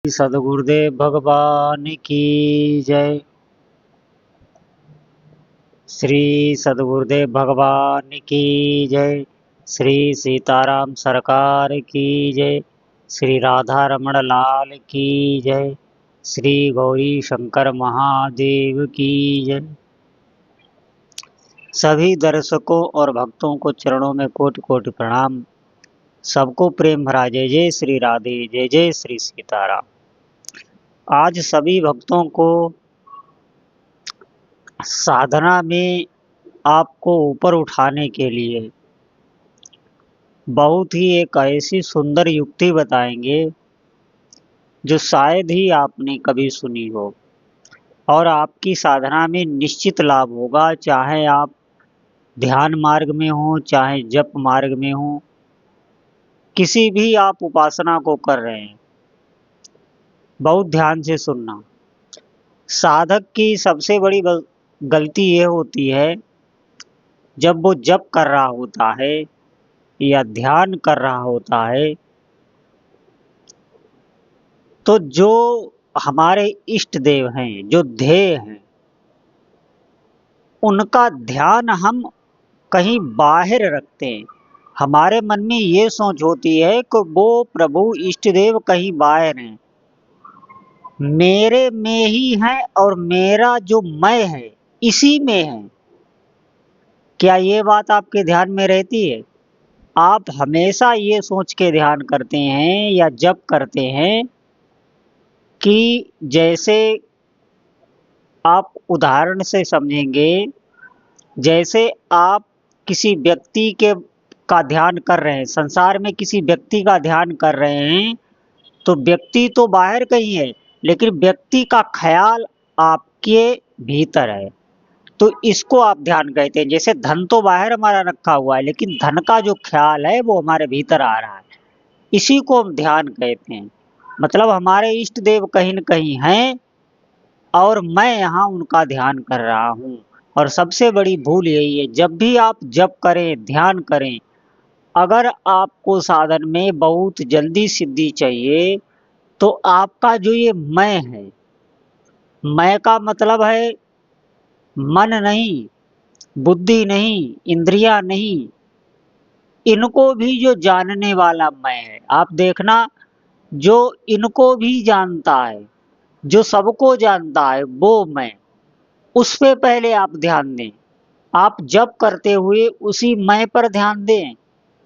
सदगुरुदेव भगवान की जय। श्री सदगुरुदेव भगवान की जय। श्री सीताराम सरकार की जय। श्री राधा रमण लाल की जय। श्री गौरी शंकर महादेव की जय। सभी दर्शकों और भक्तों को चरणों में कोटि कोटि प्रणाम। सबको प्रेम भरा जय जय श्री राधे, जय जय श्री सीताराम। आज सभी भक्तों को साधना में आपको ऊपर उठाने के लिए बहुत ही एक ऐसी सुंदर युक्ति बताएंगे जो शायद ही आपने कभी सुनी हो और आपकी साधना में निश्चित लाभ होगा। चाहे आप ध्यान मार्ग में हो, चाहे जप मार्ग में हो, किसी भी आप उपासना को कर रहे हैं, बहुत ध्यान से सुनना। साधक की सबसे बड़ी गलती ये होती है, जब वो जप कर रहा होता है या ध्यान कर रहा होता है, तो जो हमारे इष्ट देव हैं, जो ध्येय हैं, उनका ध्यान हम कहीं बाहर रखते हैं। हमारे मन में ये सोच होती है कि वो प्रभु इष्ट देव कहीं बाहर हैं, मेरे में ही है और मेरा जो मैं है इसी में है। क्या ये बात आपके ध्यान में रहती है? आप हमेशा ये सोच के ध्यान करते हैं या जप करते हैं कि जैसे आप उदाहरण से समझेंगे, जैसे आप किसी व्यक्ति का ध्यान कर रहे हैं, संसार में किसी व्यक्ति का ध्यान कर रहे हैं, तो व्यक्ति तो बाहर कहीं है, लेकिन व्यक्ति का ख्याल आपके भीतर है, तो इसको आप ध्यान कहते हैं। जैसे धन तो बाहर हमारा रखा हुआ है, लेकिन धन का जो ख्याल है वो हमारे भीतर आ रहा है, इसी को हम ध्यान कहते हैं। मतलब हमारे इष्ट देव कहीं न कहीं हैं और मैं यहाँ उनका ध्यान कर रहा हूँ। और सबसे बड़ी भूल यही है, जब भी आप जप करें, ध्यान करें, अगर आपको साधन में बहुत जल्दी सिद्धि चाहिए, तो आपका जो ये मैं है, मैं का मतलब है मन नहीं, बुद्धि नहीं, इंद्रियां नहीं, इनको भी जो जानने वाला मैं है। आप देखना, जो इनको भी जानता है, जो सबको जानता है, वो मैं, उस पे पहले आप ध्यान दें। आप जप करते हुए उसी मैं पर ध्यान दें,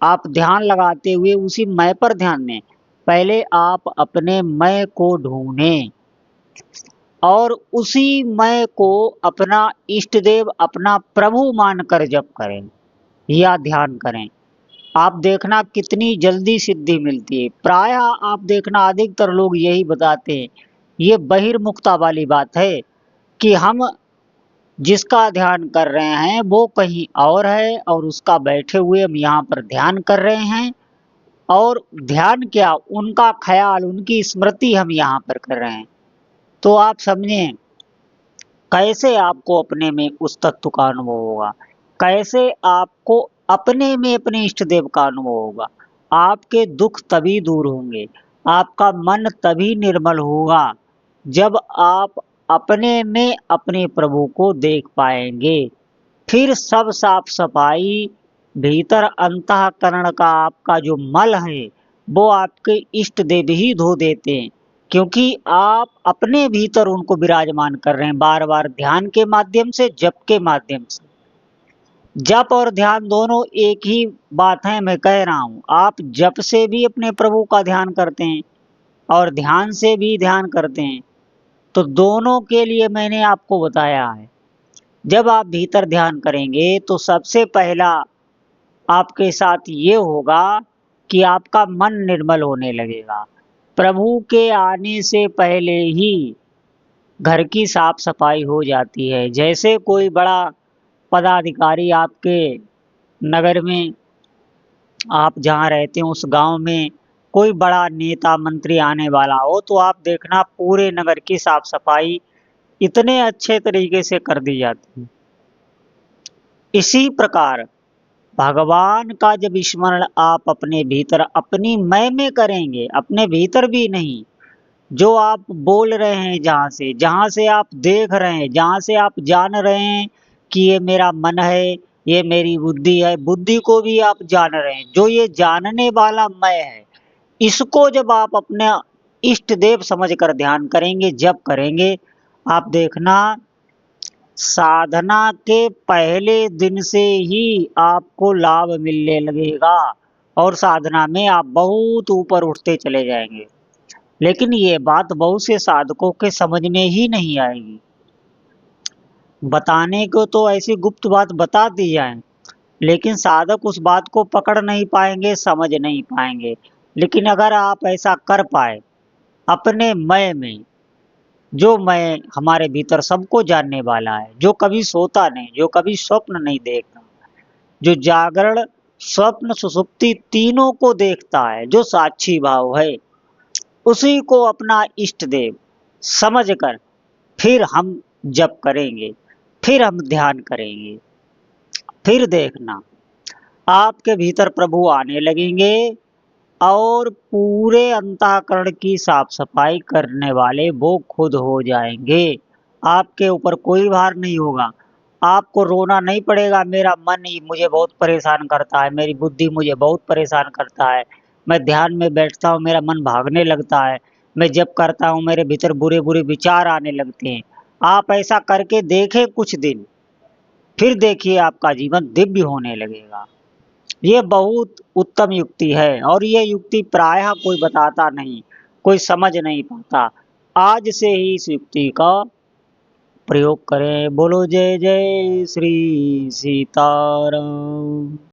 आप ध्यान लगाते हुए उसी मैं पर ध्यान दें। पहले आप अपने मैं को ढूंढें और उसी मैं को अपना इष्ट देव, अपना प्रभु मानकर जप करें या ध्यान करें। आप देखना कितनी जल्दी सिद्धि मिलती है। प्रायः आप देखना अधिकतर लोग यही बताते हैं, ये बहिर्मुखता वाली बात है कि हम जिसका ध्यान कर रहे हैं वो कहीं और है और उसका बैठे हुए हम यहाँ पर ध्यान कर रहे हैं, और ध्यान क्या, उनका ख्याल, उनकी स्मृति हम यहाँ पर कर रहे हैं। तो आप समझें कैसे आपको अपने में उस तत्व का अनुभव होगा, कैसे आपको अपने में अपने इष्ट देव का अनुभव होगा। आपके दुख तभी दूर होंगे, आपका मन तभी निर्मल होगा, जब आप अपने में अपने प्रभु को देख पाएंगे। फिर सब साफ सफाई, भीतर अंतःकरण का आपका जो मल है वो आपके इष्ट देव ही धो देते हैं, क्योंकि आप अपने भीतर उनको विराजमान कर रहे हैं, बार बार ध्यान के माध्यम से, जप के माध्यम से। जप और ध्यान दोनों एक ही बात है, मैं कह रहा हूँ। आप जप से भी अपने प्रभु का ध्यान करते हैं और ध्यान से भी ध्यान करते हैं, तो दोनों के लिए मैंने आपको बताया है। जब आप भीतर ध्यान करेंगे तो सबसे पहला आपके साथ ये होगा कि आपका मन निर्मल होने लगेगा। प्रभु के आने से पहले ही घर की साफ सफाई हो जाती है। जैसे कोई बड़ा पदाधिकारी आपके नगर में, आप जहाँ रहते हैं उस गांव में कोई बड़ा नेता मंत्री आने वाला हो, तो आप देखना पूरे नगर की साफ सफाई इतने अच्छे तरीके से कर दी जाती है। इसी प्रकार भगवान का जब स्मरण आप अपने भीतर, अपनी मैं में करेंगे, अपने भीतर भी नहीं, जो आप बोल रहे हैं, जहाँ से आप देख रहे हैं, जहाँ से आप जान रहे हैं कि ये मेरा मन है, ये मेरी बुद्धि है, बुद्धि को भी आप जान रहे हैं। जो ये जानने वाला मैं है, इसको जब आप अपने इष्ट देव समझकर ध्यान करेंगे, जप करेंगे, आप देखना साधना के पहले दिन से ही आपको लाभ मिलने लगेगा और साधना में आप बहुत ऊपर उठते चले जाएंगे। लेकिन ये बात बहुत से साधकों के समझ में ही नहीं आएगी। बताने को तो ऐसी गुप्त बात बता दी जाए, लेकिन साधक उस बात को पकड़ नहीं पाएंगे, समझ नहीं पाएंगे। लेकिन अगर आप ऐसा कर पाए अपने मैं में, जो मैं हमारे भीतर सबको जानने वाला है, जो कभी सोता नहीं, जो कभी स्वप्न नहीं देखता, जो जागरण स्वप्न सुषुप्ति तीनों को देखता है, जो साक्षी भाव है, उसी को अपना इष्ट देव समझकर फिर हम जप करेंगे, फिर हम ध्यान करेंगे, फिर देखना आपके भीतर प्रभु आने लगेंगे और पूरे अंतःकरण की साफ सफाई करने वाले वो खुद हो जाएंगे। आपके ऊपर कोई भार नहीं होगा। आपको रोना नहीं पड़ेगा, मेरा मन ही मुझे बहुत परेशान करता है, मेरी बुद्धि मुझे बहुत परेशान करता है, मैं ध्यान में बैठता हूँ मेरा मन भागने लगता है, मैं जब करता हूँ मेरे भीतर बुरे बुरे विचार आने लगते हैं। आप ऐसा करके देखें कुछ दिन, फिर देखिए आपका जीवन दिव्य होने लगेगा। ये बहुत उत्तम युक्ति है और ये युक्ति प्रायः कोई बताता नहीं, कोई समझ नहीं पाता। आज से ही इस युक्ति का प्रयोग करें। बोलो जय जय श्री सीताराम।